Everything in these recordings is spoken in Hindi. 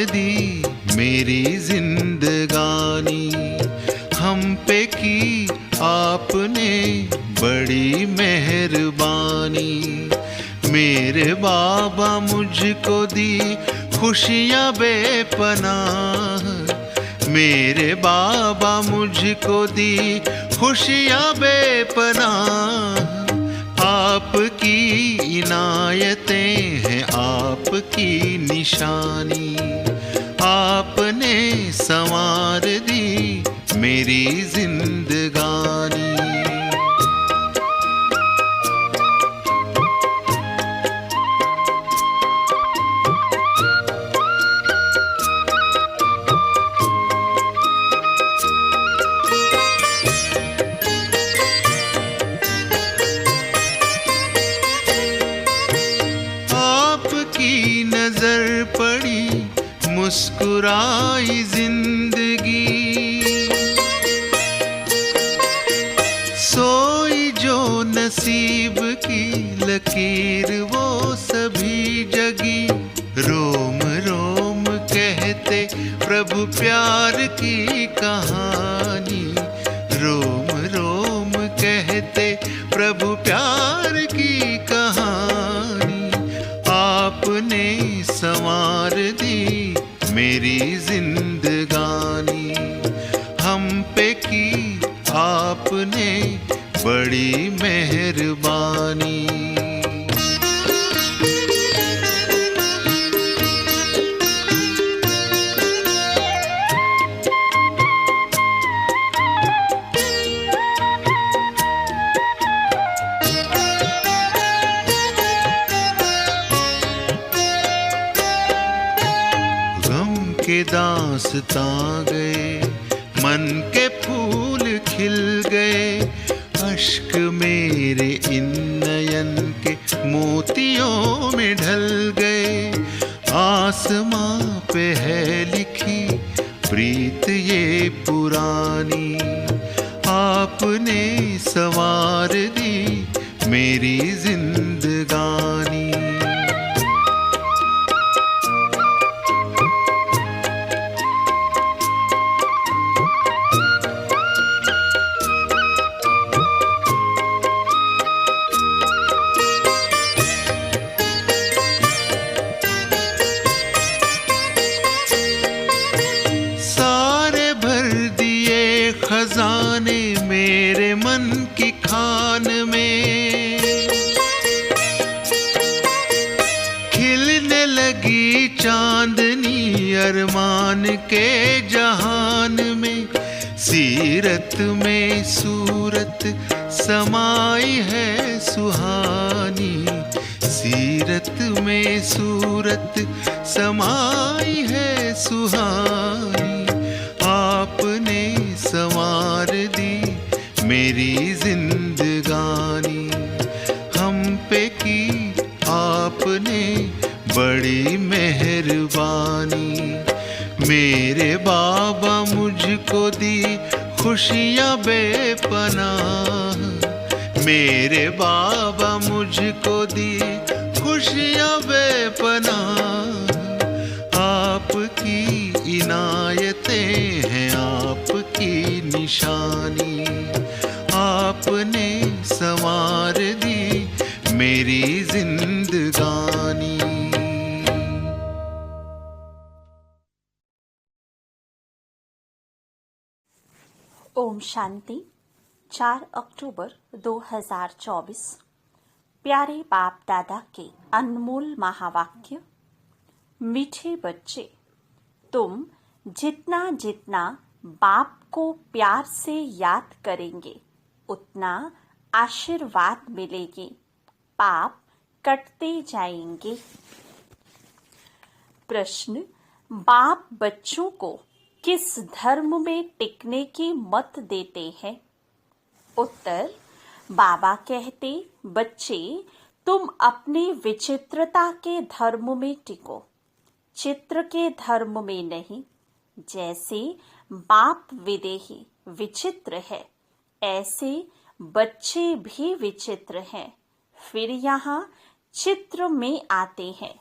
दी मेरी जिंदगानी, हम पे की आपने बड़ी मेहरबानी। मेरे बाबा मुझको दी खुशियाँ बेपनाह, मेरे बाबा मुझको दी खुशियाँ बेपनाह। आपकी इनायतें हैं आपकी निशानी, आपने संवार दी मेरी जिंदगानी। नजर पड़ी मुस्कुराई जिंदगी, सोई जो नसीब की लकीर वो सभी जगी। रोम रोम कहते प्रभु प्यार की कहानी, रोम रोम कहते प्रभु प्यार की कहानी। आपने संवार दी मेरी जिंदगानी, हम पे की आपने बड़ी मेहरबानी। के दास्तां गए, मन के फूल खिल गए, अश्क मेरे इन नयन के मोतियों में ढल गए। आसमां पे है लिखी प्रीत ये पुरानी, आपने संवार दी मेरी जिंदगानी। खजाने मेरे मन की खान में, खिलने लगी चांदनी अरमान के जहान में। सीरत में सूरत समाई है सुहानी, सीरत में सूरत समाई है सुहानी। आपने संवार दी मेरी जिंदगानी, हम पे की आपने बड़ी मेहरबानी। मेरे बाबा मुझको दी खुशियाँ बेपनाह, मेरे बाबा मुझको दी खुशियाँ बेपनाह। आपकी इनायतें हैं आपकी निशानी, आपने संवार दी मेरी जिंदगानी। ओम शांति। 4 अक्टूबर 2024। प्यारे बाप दादा के अनमोल महावाक्य। मीठे बच्चे, तुम जितना जितना बाप को प्यार से याद करेंगे उतना आशीर्वाद मिलेगी, पाप कटते जाएंगे। प्रश्न, बाप बच्चों को किस धर्म में टिकने की मत देते हैं? उत्तर, बाबा कहते, बच्चे तुम अपनी विचित्रता के धर्म में टिको, चित्र के धर्म में नहीं। जैसे बाप विदेही विचित्र है, ऐसे बच्चे भी विचित्र हैं, फिर यहाँ चित्र में आते हैं।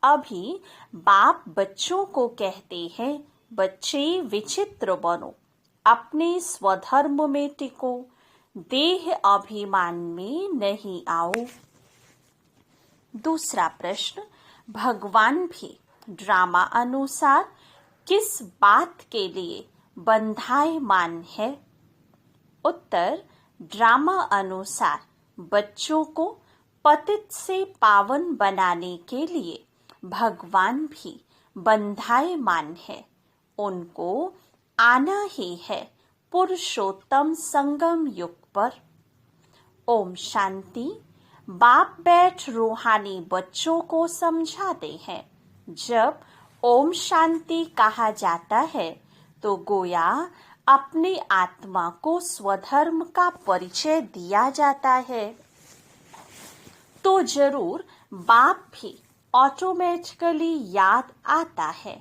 अभी बाप बच्चों को कहते हैं, बच्चे विचित्र बनो, अपने स्वधर्म में टिको, देह अभिमान में नहीं आओ। दूसरा प्रश्न, भगवान भी ड्रामा अनुसार किस बात के लिए बंधायमान है? उत्तर, ड्रामा अनुसार बच्चों को पतित से पावन बनाने के लिए भगवान भी बंधायमान है। उनको आना ही है पुरुषोत्तम संगम युग पर। ओम शांति। बाप बैठ रूहानी बच्चों को समझाते हैं। जब ओम शांति कहा जाता है तो गोया अपनी आत्मा को स्वधर्म का परिचय दिया जाता है। तो जरूर बाप भी ऑटोमेटिकली याद आता है,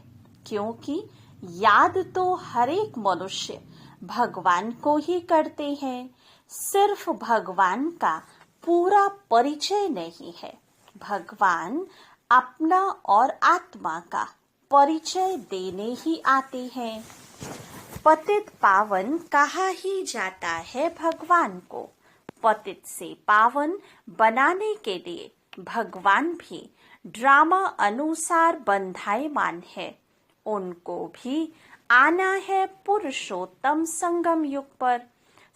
क्योंकि याद तो हर एक मनुष्य भगवान को ही करते हैं। सिर्फ भगवान का पूरा परिचय नहीं है, भगवान अपना और आत्मा का परिचय देने ही आते हैं। पतित पावन कहा ही जाता है भगवान को। पतित से पावन बनाने के लिए भगवान भी ड्रामा अनुसार बंधायमान है। उनको भी आना है पुरुषोत्तम संगम युग पर।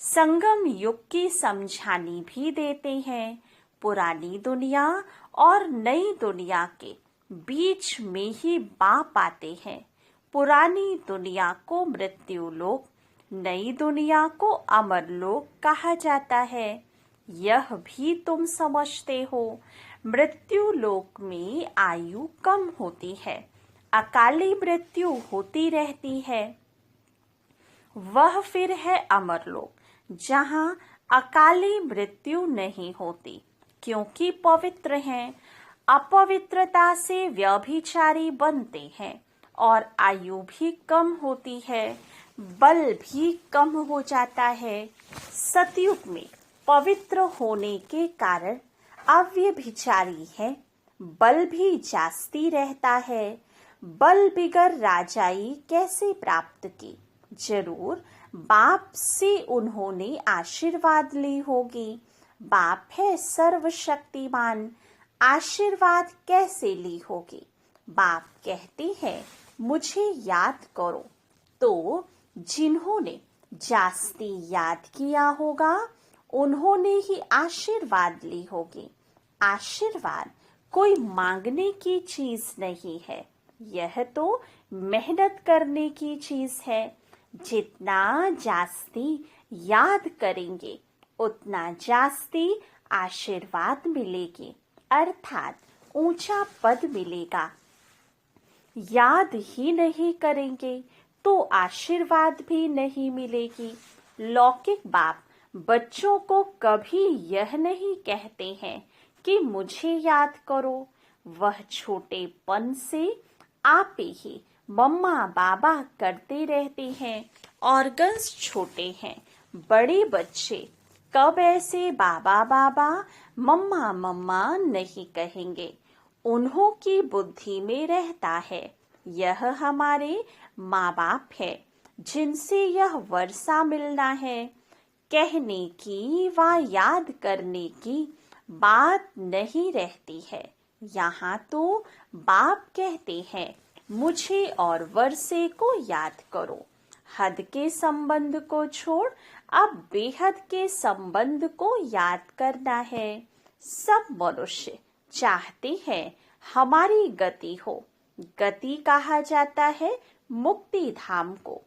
संगम युग की समझानी भी देते हैं। पुरानी दुनिया और नई दुनिया के बीच में ही बाप आते हैं। पुरानी दुनिया को मृत्यु लोक, नई दुनिया को अमर लोक कहा जाता है। यह भी तुम समझते हो। मृत्यु लोक में आयु कम होती है, अकाली मृत्यु होती रहती है। वह फिर है अमर लोक, जहां अकाली मृत्यु नहीं होती, क्योंकि पवित्र हैं। अपवित्रता से व्यभिचारी बनते हैं और आयु भी कम होती है, बल भी कम हो जाता है। सतयुग में पवित्र होने के कारण अव्यभिचारी है, बल भी जास्ती रहता है। बल बिगर राजाई कैसे प्राप्त की? जरूर बाप से उन्होंने आशीर्वाद ली होगी। बाप है सर्वशक्तिमान, आशीर्वाद कैसे ली होगी? बाप कहते हैं मुझे याद करो। तो जिन्होंने जास्ती याद किया होगा उन्होंने ही आशीर्वाद ली होगी। आशीर्वाद कोई मांगने की चीज नहीं है, यह तो मेहनत करने की चीज है। जितना जास्ती याद करेंगे उतना जास्ती आशीर्वाद मिलेगी, अर्थात ऊंचा पद मिलेगा। याद ही नहीं करेंगे तो आशीर्वाद भी नहीं मिलेगी। लौकिक बाप बच्चों को कभी यह नहीं कहते हैं कि मुझे याद करो। वह छोटेपन से आप ही मम्मा बाबा करते रहते हैं। ऑर्गन्स छोटे हैं। बड़े बच्चे कब ऐसे बाबा बाबा मम्मा मम्मा नहीं कहेंगे। उन्हों की बुद्धि में रहता है यह हमारे माँ बाप है, जिनसे यह वर्षा मिलना है। कहने की व याद करने की बात नहीं रहती है। यहाँ तो बाप कहते हैं मुझे और वर्षे को याद करो। हद के संबंध को छोड़ अब बेहद के संबंध को याद करना है। सब मनुष्य चाहते हैं हमारी गति हो। गति कहा जाता है मुक्ति धाम को,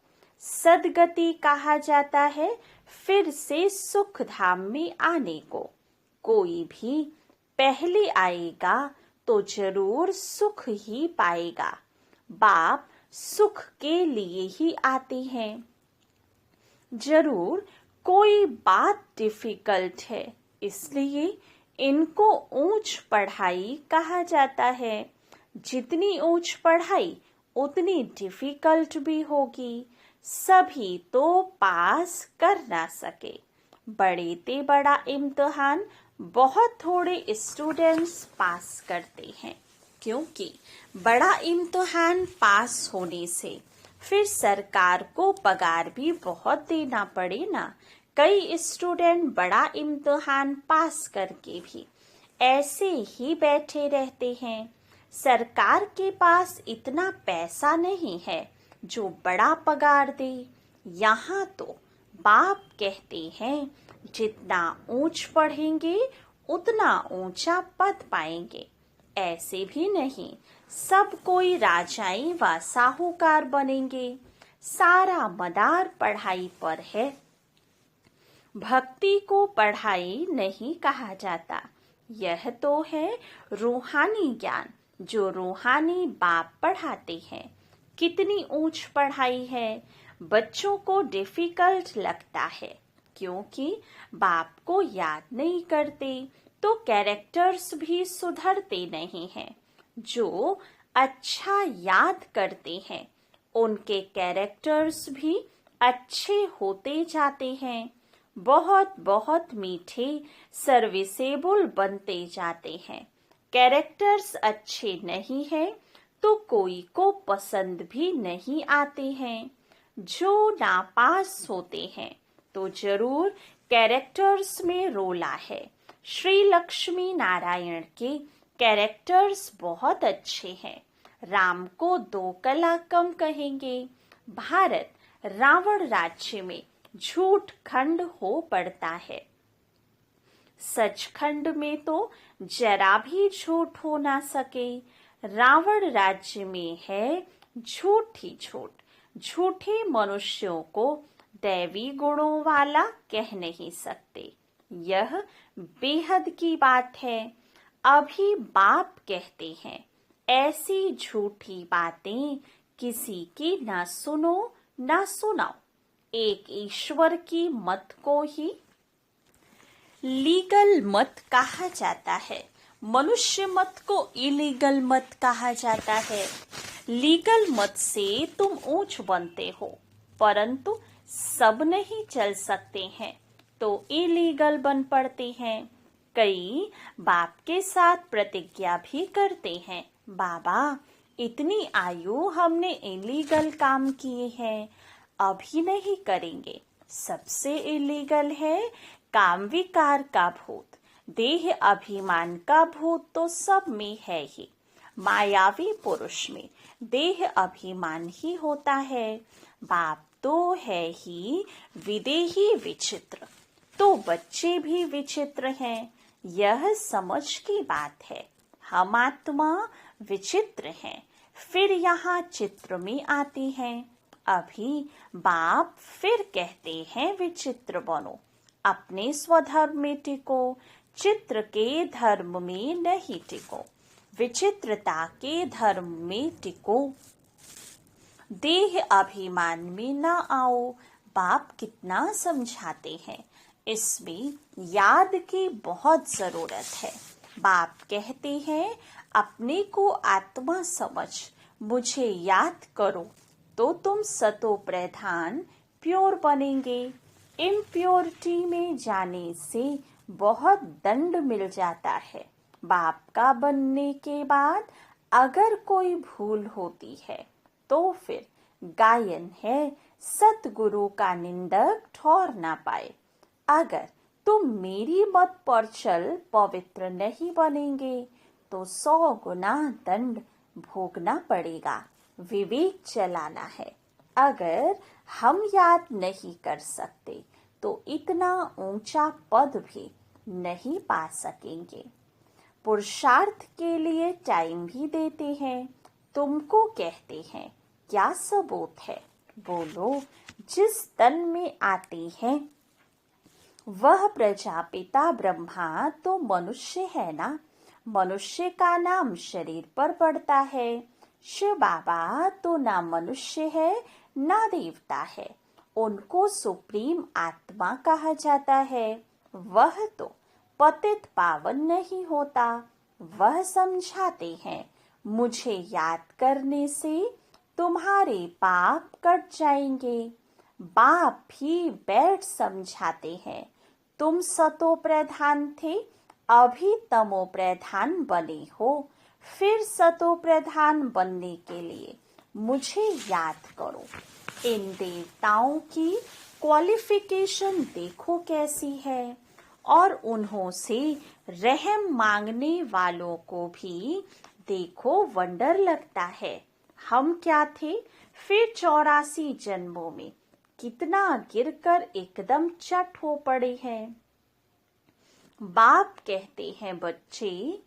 सदगति कहा जाता है फिर से सुख धाम में आने को। कोई भी पहले आएगा तो जरूर सुख ही पाएगा। बाप सुख के लिए ही आते हैं। जरूर कोई बात डिफिकल्ट है, इसलिए इनको ऊंच पढ़ाई कहा जाता है। जितनी ऊंच पढ़ाई उतनी डिफिकल्ट भी होगी। सभी तो पास कर ना सके। बड़े ते बड़ा इम्तिहान बहुत थोड़े स्टूडेंट्स पास करते हैं। क्योंकि बड़ा इम्तिहान पास होने से फिर सरकार को पगार भी बहुत देना पड़े ना। कई स्टूडेंट बड़ा इम्तिहान पास करके भी ऐसे ही बैठे रहते हैं। सरकार के पास इतना पैसा नहीं है जो बड़ा पगार दे। यहाँ तो बाप कहते हैं जितना ऊंच पढ़ेंगे उतना ऊंचा पद पाएंगे। ऐसे भी नहीं सब कोई राजाई व साहूकार बनेंगे। सारा मदार पढ़ाई पर है। भक्ति को पढ़ाई नहीं कहा जाता। यह तो है रूहानी ज्ञान जो रूहानी बाप पढ़ाते हैं। कितनी ऊंच पढ़ाई है। बच्चों को डिफिकल्ट लगता है क्योंकि बाप को याद नहीं करते तो कैरेक्टर्स भी सुधरते नहीं हैं। जो अच्छा याद करते हैं उनके कैरेक्टर्स भी अच्छे होते जाते हैं। बहुत बहुत मीठे सर्विसेबल बनते जाते हैं। कैरेक्टर्स अच्छे नहीं हैं तो कोई को पसंद भी नहीं आते हैं। जो नापास होते हैं तो जरूर कैरेक्टर्स में रोला है। श्री लक्ष्मी नारायण के कैरेक्टर्स बहुत अच्छे हैं। राम को 2 कला कम कहेंगे। भारत रावण राज्य में झूठ खंड हो पड़ता है। सचखंड में तो जरा भी झूठ हो ना सके। रावण राज्य में है झूठ ही झूठ। झूठे मनुष्यों को दैवी गुणों वाला कह नहीं सकते। यह बेहद की बात है। अभी बाप कहते हैं ऐसी झूठी बातें किसी की ना सुनो ना सुनाओ। एक ईश्वर की मत को ही लीगल मत कहा जाता है। मनुष्य मत को इलीगल मत कहा जाता है। लीगल मत से तुम ऊंच बनते हो परंतु सब नहीं चल सकते हैं तो इलीगल बन पड़ते हैं। कई बाप के साथ प्रतिज्ञा भी करते हैं, बाबा इतनी आयु हमने इलीगल काम किए हैं, अभी नहीं करेंगे। सबसे इलीगल है काम विकार का भूत। देह अभिमान का भूत तो सब में है ही। मायावी पुरुष में देह अभिमान ही होता है। बाप तो है ही विदेही विचित्र, तो बच्चे भी विचित्र हैं। यह समझ की बात है। हम आत्मा विचित्र हैं, फिर यहाँ चित्र में आते हैं। अभी बाप फिर कहते हैं विचित्र बनो, अपने स्वधर्म में टिको, चित्र के धर्म में नहीं टिको, विचित्रता के धर्म में टिको, देह अभिमान में न आओ। बाप कितना समझाते हैं, इसमें याद की बहुत जरूरत है। बाप कहते हैं अपने को आत्मा समझ, मुझे याद करो तो तुम सतो प्रधान प्योर बनेंगे। इम्प्योरिटी में जाने से बहुत दंड मिल जाता है। बाप का बनने के बाद अगर कोई भूल होती है तो फिर गायन है, सतगुरु का निंदक ठौर ना पाए। अगर तुम मेरी मत पर चल पवित्र नहीं बनेंगे तो 100 गुना दंड भोगना पड़ेगा। विवेक चलाना है। अगर हम याद नहीं कर सकते तो इतना ऊंचा पद भी नहीं पा सकेंगे। पुरुषार्थ के लिए टाइम भी देते हैं। तुमको कहते हैं क्या सबूत है? बोलो। जिस तन में आते हैं वह प्रजापिता ब्रह्मा तो मनुष्य है ना। मनुष्य का नाम शरीर पर पड़ता है। शिव बाबा तो ना मनुष्य है ना देवता है, उनको सुप्रीम आत्मा कहा जाता है। वह तो पतित पावन नहीं होता। वह समझाते हैं मुझे याद करने से तुम्हारे पाप कट जाएंगे। बाप भी बैठ समझाते हैं तुम सतो प्रधान थे, अभी तमो प्रधान बने हो। फिर सतो प्रधान बनने के लिए मुझे याद करो। इन देवताओं की क्वालिफिकेशन देखो कैसी है, और उन्हों से रहम मांगने वालों को भी देखो वंडर लगता है। हम क्या थे फिर 84 जन्मों में, कितना गिरकर एकदम चट हो पड़े हैं। बाप कहते हैं, बच्चे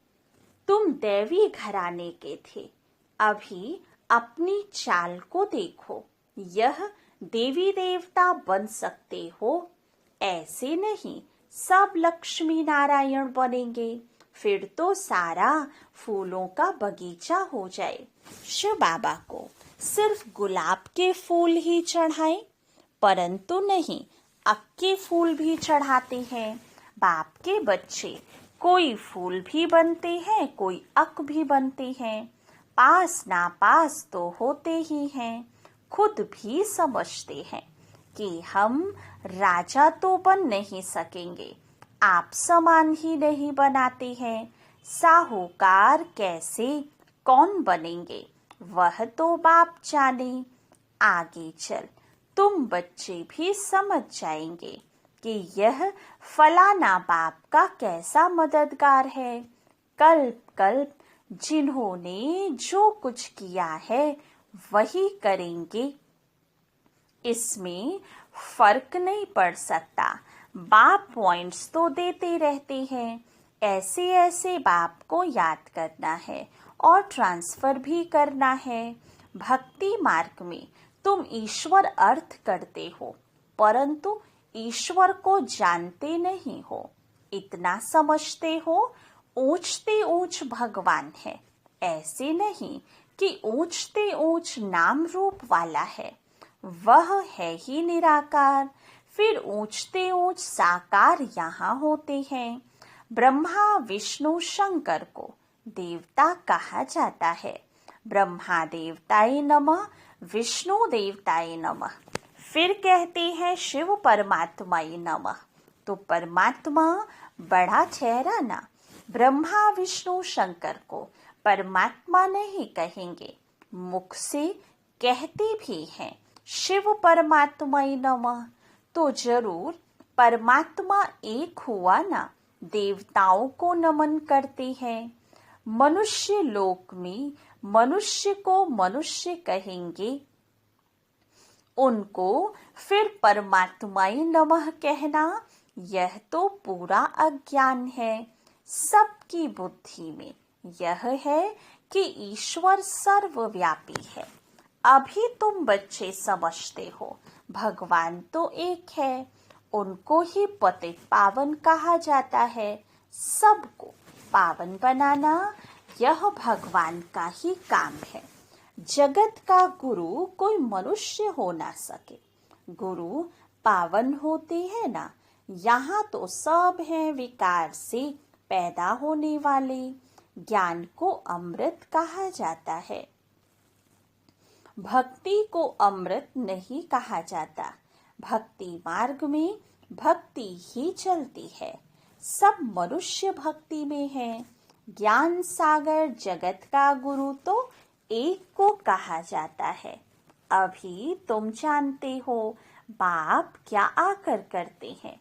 तुम दैवी घराने के थे, अभी अपनी चाल को देखो। यह देवी देवता बन सकते हो, ऐसे नहीं सब लक्ष्मी नारायण बनेंगे, फिर तो सारा फूलों का बगीचा हो जाए। शिव बाबा को सिर्फ गुलाब के फूल ही चढ़ाए, परंतु नहीं, अक्के फूल भी चढ़ाते हैं। बाप के बच्चे कोई फूल भी बनते हैं, कोई अक भी बनते हैं, पास ना पास तो होते ही हैं। खुद भी समझते हैं कि हम राजा तो बन नहीं सकेंगे, आप समान ही नहीं बनाते हैं। साहूकार कैसे कौन बनेंगे, वह तो बाप जाने। आगे चल तुम बच्चे भी समझ जाएंगे कि यह फलाना बाप का कैसा मददगार है। कल्प कल्प जिन्होंने जो कुछ किया है वही करेंगे, इसमें फर्क नहीं पड़ सकता। बाप पॉइंट्स तो देते रहते हैं, ऐसे ऐसे बाप को याद करना है और ट्रांसफर भी करना है। भक्ति मार्ग में तुम ईश्वर अर्थ करते हो, परंतु ईश्वर को जानते नहीं हो। इतना समझते हो ऊंचते ऊंच भगवान है, ऐसे नहीं कि ऊंचते ऊंच नाम रूप वाला है, वह है ही निराकार। फिर ऊंचते ऊंच साकार यहाँ होते हैं। ब्रह्मा विष्णु शंकर को देवता कहा जाता है। ब्रह्मा देवताय नमः, विष्णु देवताय नमः। फिर कहते हैं शिव परमात्माय नमः। तो परमात्मा बड़ा चेहरा ना, ब्रह्मा विष्णु शंकर को परमात्मा नहीं कहेंगे, मुख से कहते भी हैं शिव परमात्माय नमः। तो जरूर परमात्मा एक हुआ ना, देवताओं को नमन करते हैं। मनुष्य लोक में मनुष्य को मनुष्य कहेंगे, उनको फिर परमात्माय नमः कहना, यह तो पूरा अज्ञान है। सबकी बुद्धि में यह है कि ईश्वर सर्वव्यापी है। अभी तुम बच्चे समझते हो भगवान तो एक है, उनको ही पतित पावन कहा जाता है। सबको पावन बनाना यह भगवान का ही काम है। जगत का गुरु कोई मनुष्य हो ना सके, गुरु पावन होते हैं ना। यहाँ तो सब हैं विकार से पैदा होने वाले, ज्ञान को अमृत कहा जाता है। भक्ति को अमृत नहीं कहा जाता। भक्ति मार्ग में भक्ति ही चलती है। सब मनुष्य भक्ति में है। ज्ञान सागर जगत का गुरु तो एक को कहा जाता है। अभी तुम जानते हो बाप क्या आकर करते हैं,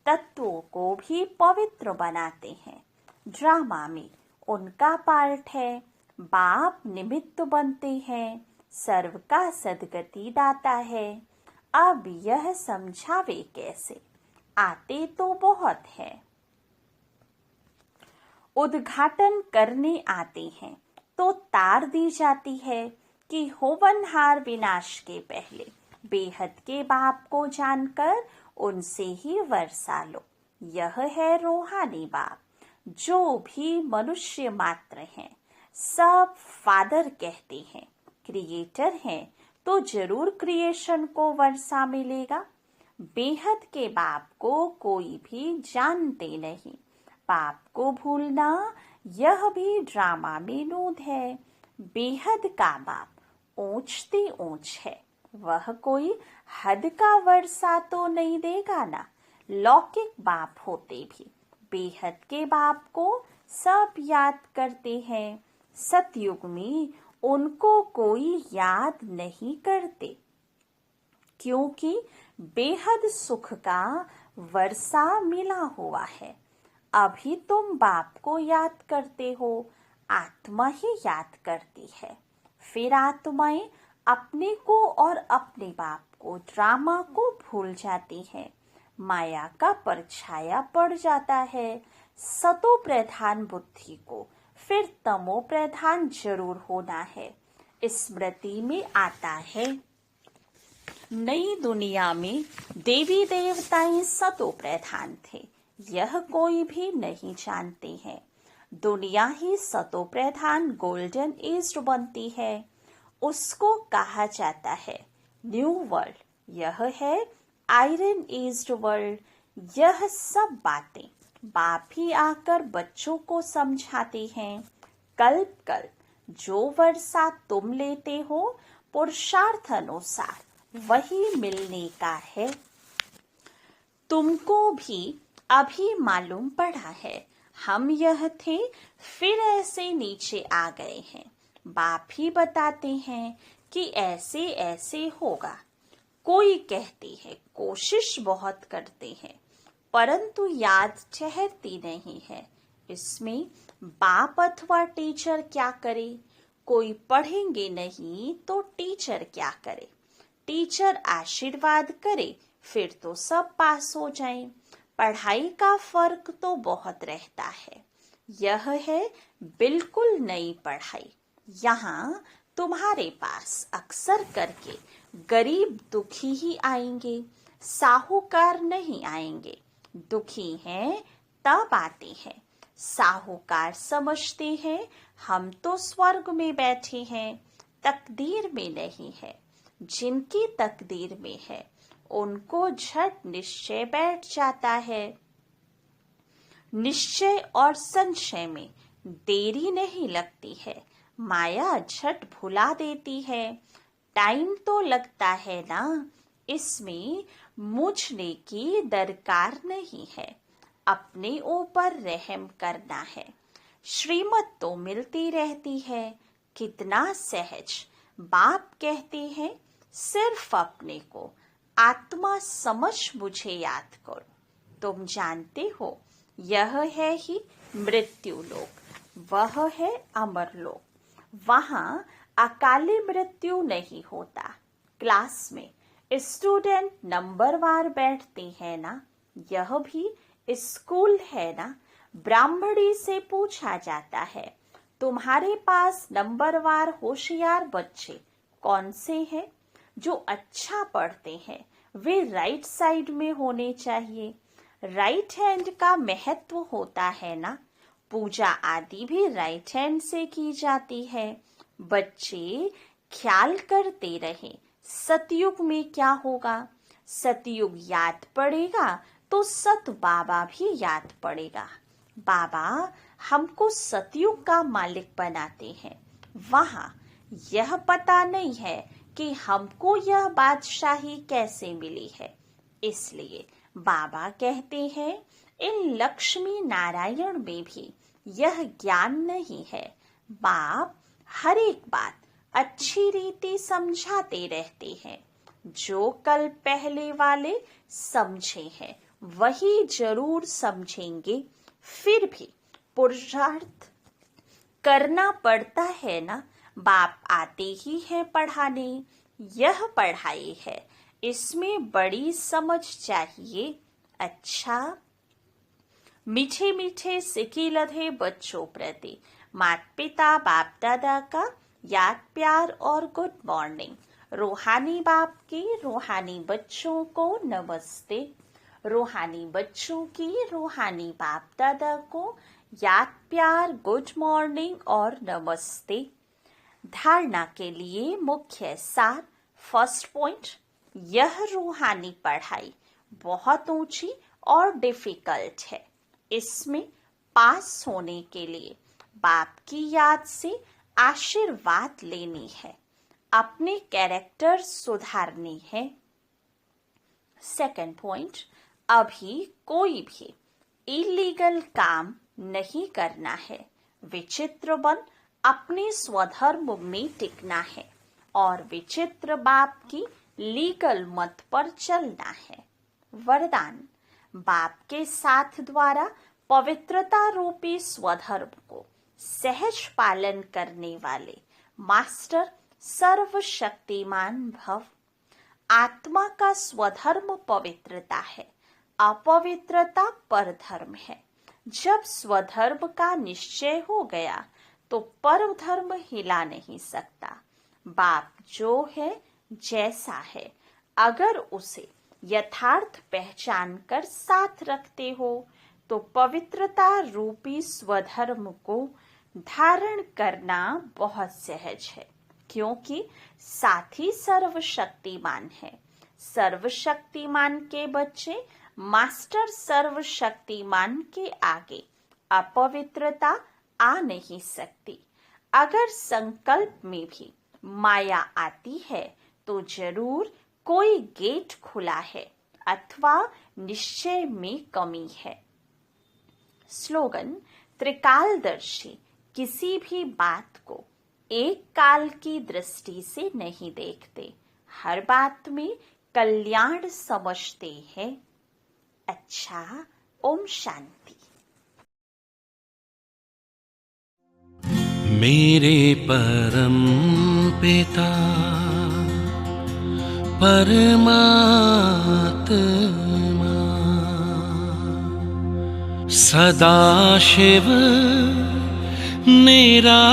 तत्वों को भी पवित्र बनाते हैं। ड्रामा में उनका पार्ट है। बाप निमित्त बनते हैं, सर्व का सदगति दाता है। अब यह समझावे कैसे, आते तो बहुत है। उद्घाटन करने आते हैं तो तार दी जाती है कि होवनहार विनाश के पहले बेहद के बाप को जानकर उनसे ही वर्षा लो। यह है रूहानी बाप। जो भी मनुष्य मात्र हैं सब फादर कहते हैं, क्रिएटर हैं, तो जरूर क्रिएशन को वर्षा मिलेगा। बेहद के बाप को कोई भी जानते नहीं। बाप को भूलना यह भी ड्रामा में नूद है। बेहद का बाप ऊंचती ऊंच है, वह कोई हद का वर्षा तो नहीं देगा ना। लौकिक बाप होते भी बेहद के बाप को सब याद करते हैं। सतयुग में उनको कोई याद नहीं करते, क्योंकि बेहद सुख का वर्षा मिला हुआ है। अभी तुम बाप को याद करते हो, आत्मा ही याद करती है। फिर आत्माएं अपने को और अपने बाप को, ड्रामा को भूल जाती है। माया का परछाया पड़ जाता है सतो प्रधान बुद्धि को, फिर तमो प्रधान जरूर होना है। स्मृति में आता है, नई दुनिया में देवी देवताएं सतो प्रधान थे, यह कोई भी नहीं जानते हैं। दुनिया ही सतो प्रधान गोल्डन एज बनती है, उसको कहा जाता है न्यू वर्ल्ड। यह है आयरन एज्ड वर्ल्ड। यह सब बातें बाप ही आकर बच्चों को समझाते हैं। कल्प कल्प जो वर्षा तुम लेते हो, पुरुषार्थ अनुसार वही मिलने का है। तुमको भी अभी मालूम पड़ा है, हम यह थे फिर ऐसे नीचे आ गए हैं। बाप ही बताते हैं कि ऐसे ऐसे होगा। कोई कहती है कोशिश बहुत करते हैं, परंतु याद ठहरती नहीं है। इसमें बाप अथवा टीचर क्या करे? कोई पढ़ेंगे नहीं तो टीचर क्या करे? टीचर आशीर्वाद करे फिर तो सब पास हो जाएं। पढ़ाई का फर्क तो बहुत रहता है। यह है बिल्कुल नई पढ़ाई। यहाँ तुम्हारे पास अक्सर करके गरीब दुखी ही आएंगे, साहूकार नहीं आएंगे। दुखी हैं तब आते हैं। साहूकार समझते हैं हम तो स्वर्ग में बैठे हैं, तकदीर में नहीं है। जिनकी तकदीर में है उनको झट निश्चय बैठ जाता है। निश्चय और संशय में देरी नहीं लगती है, माया झट भुला देती है। टाइम तो लगता है ना, इसमें मुझने की दरकार नहीं है। अपने ऊपर रहम करना है। श्रीमत तो मिलती रहती है, कितना सहज। बाप कहते हैं सिर्फ अपने को आत्मा समझ मुझे याद करो। तुम जानते हो यह है ही मृत्यु लोक, वह है अमर लोक। वहाँ अकाली मृत्यु नहीं होता। क्लास में स्टूडेंट नंबरवार बैठते हैं ना, यह भी स्कूल है ना। ब्राह्मणी से पूछा जाता है तुम्हारे पास नंबरवार होशियार बच्चे कौन से हैं? जो अच्छा पढ़ते हैं वे राइट साइड में होने चाहिए। राइट हैंड का महत्व होता है ना। पूजा आदि भी राइट हैंड से की जाती है। बच्चे ख्याल करते रहे सतयुग में क्या होगा। सतयुग याद पड़ेगा तो सत बाबा भी याद पड़ेगा। बाबा हमको सतयुग का मालिक बनाते हैं। वहाँ यह पता नहीं है कि हमको यह बादशाही कैसे मिली है। इसलिए बाबा कहते हैं इन लक्ष्मी नारायण में भी यह ज्ञान नहीं है। बाप हर एक बात अच्छी रीति समझाते रहते हैं। जो कल पहले वाले समझे हैं वही जरूर समझेंगे। फिर भी पुरुषार्थ करना पड़ता है ना। बाप आते ही हैं पढ़ाने। यह पढ़ाई है, इसमें बड़ी समझ चाहिए। अच्छा, मीठे मीठे सिकी लधे बच्चों प्रति माता पिता बाप दादा का याद प्यार और गुड मॉर्निंग। रूहानी बाप के रूहानी बच्चों को नमस्ते। रूहानी बच्चों की रूहानी बाप दादा को याद प्यार गुड मॉर्निंग और नमस्ते। धारणा के लिए मुख्य सार। फर्स्ट पॉइंट, यह रूहानी पढ़ाई बहुत ऊंची और डिफिकल्ट है। इसमें पास होने के लिए बाप की याद से आशीर्वाद लेनी है, अपने कैरेक्टर सुधारनी है। सेकंड पॉइंट, अभी कोई भी इलीगल काम नहीं करना है। विचित्र बन अपने स्वधर्म में टिकना है और विचित्र बाप की लीगल मत पर चलना है। वरदान, बाप के साथ द्वारा पवित्रता रूपी स्वधर्म को सहज पालन करने वाले मास्टर सर्वशक्तिमान भव। आत्मा का स्वधर्म पवित्रता है, अपवित्रता परधर्म है। जब स्वधर्म का निश्चय हो गया तो परधर्म हिला नहीं सकता। बाप जो है जैसा है, अगर उसे यथार्थ पहचान कर साथ रखते हो तो पवित्रता रूपी स्वधर्म को धारण करना बहुत सहज है, क्योंकि साथी सर्वशक्तिमान है। सर्वशक्तिमान के बच्चे मास्टर सर्वशक्तिमान के आगे अपवित्रता आ नहीं सकती। अगर संकल्प में भी माया आती है तो जरूर कोई गेट खुला है अथवा निश्चय में कमी है। स्लोगन, त्रिकालदर्शी किसी भी बात को एक काल की दृष्टि से नहीं देखते, हर बात में कल्याण समझते हैं। अच्छा, ओम शांति। मेरे परम पिता परमात्मा सदाशिव निराकार,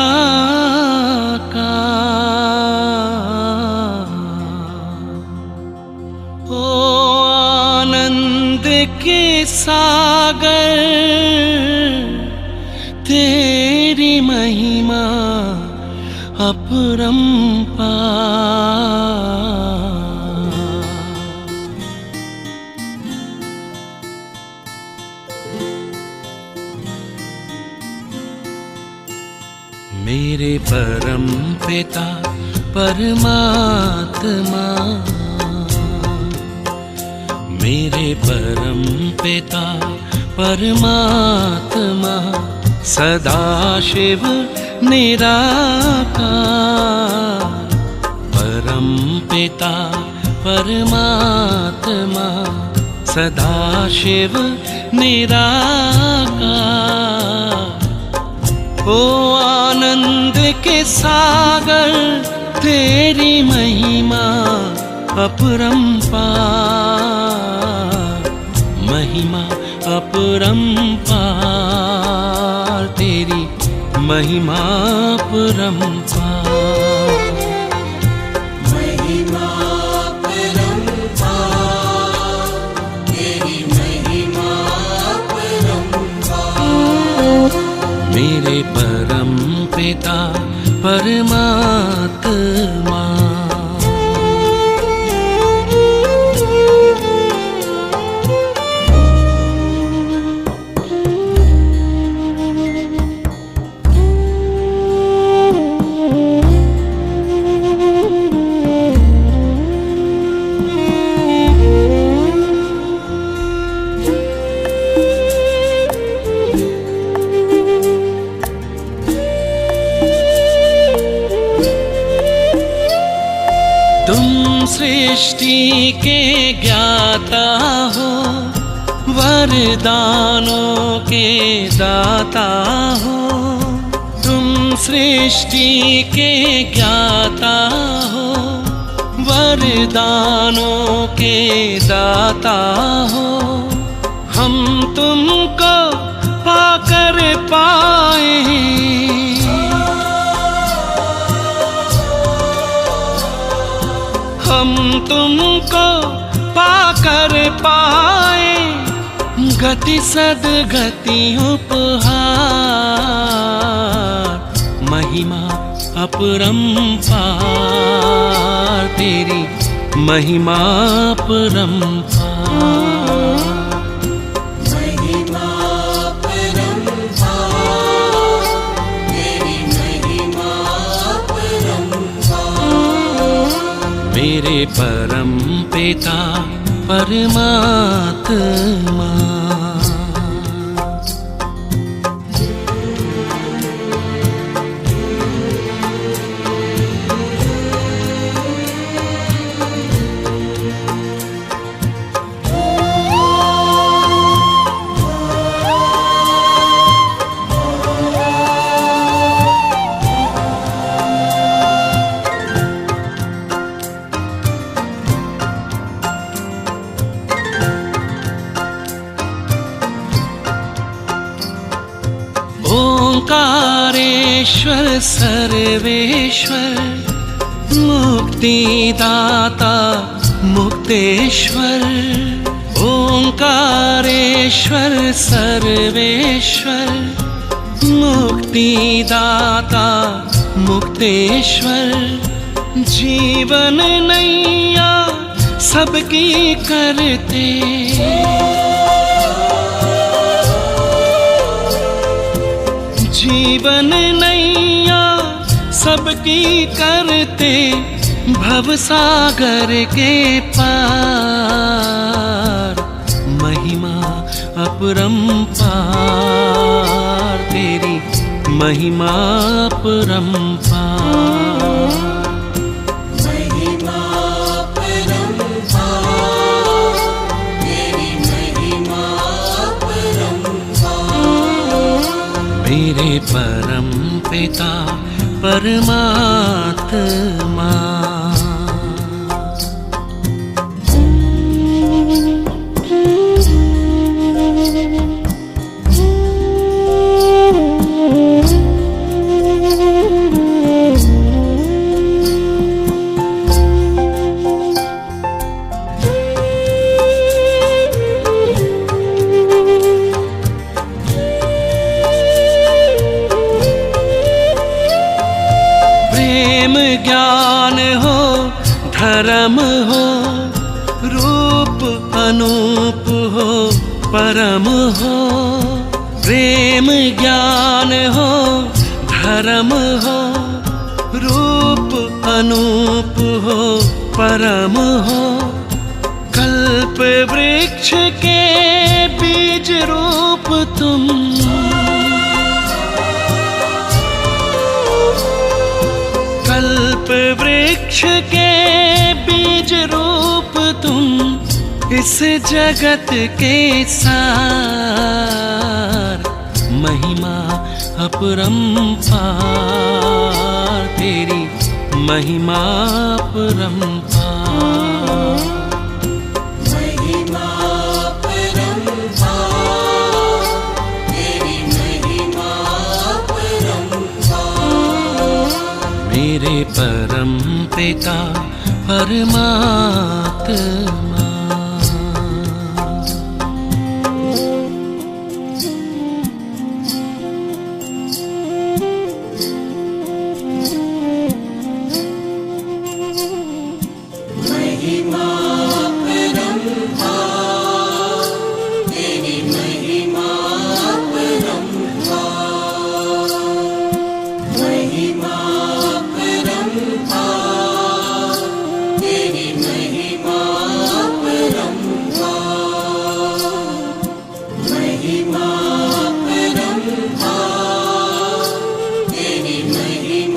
ओ आनंद के सागर, तेरी महिमा अपरंपार। मेरे परम पिता परमात्मा, मेरे परम पिता परमात्मा सदाशिव निराकार। परम पिता परमात्मा सदाशिव निराकार, ओ आनंद के सागर, तेरी महिमा अपरंपार। महिमा अपरंपार, तेरी महिमा अपरंपार। महिमा अपरंपार, तेरी महिमा अपरंपार। मेरे परम पिता परमात्मा। तुम सृष्टि के ज्ञाता हो, वरदानों के दाता हो। तुम सृष्टि के ज्ञाता हो, वरदानों के दाता हो। हम तुमको पाकर पाए, हम तुमको पाकर पाए, गति सदगति उपहार। महिमा अपरंपार, तेरी महिमा अपरंपार। महिमा अपरंपार, तेरी महिमा अपरंपार। मेरे परम पिता परमात्मा। ओंकारेश्वर सर्वेश्वर मुक्तिदाता मुक्तेश्वर। ओंकारेश्वर सर्वेश्वर मुक्तिदाता मुक्तेश्वर। जीवन नैया सबकी करते, जीवन नैया सबकी करते, भवसागर के पार महिमा अपरंपार तेरी महिमा अपरंपार। महिमा परंपार तेरी महिमा परंपार। मेरे परम पिता परमात्मा। ज्ञान हो धर्म हो रूप अनूप हो परम हो। प्रेम ज्ञान हो धर्म हो रूप अनूप हो परम हो। कल्प वृक्ष के बीज रूप तुम, कल्प वृक्ष के बीज रूप तुम। इस जगत के सार महिमा अपरंपार तेरी महिमा अपरंपार। महिमा परंपार तेरी महिमा परंपार। मेरे परम पिता परमात्मा। महिमा परंपार तेरी महिमा परंपार। महिमा परंपार तेरी महिमा परंपार। महिमा परंपार तेरी महिमा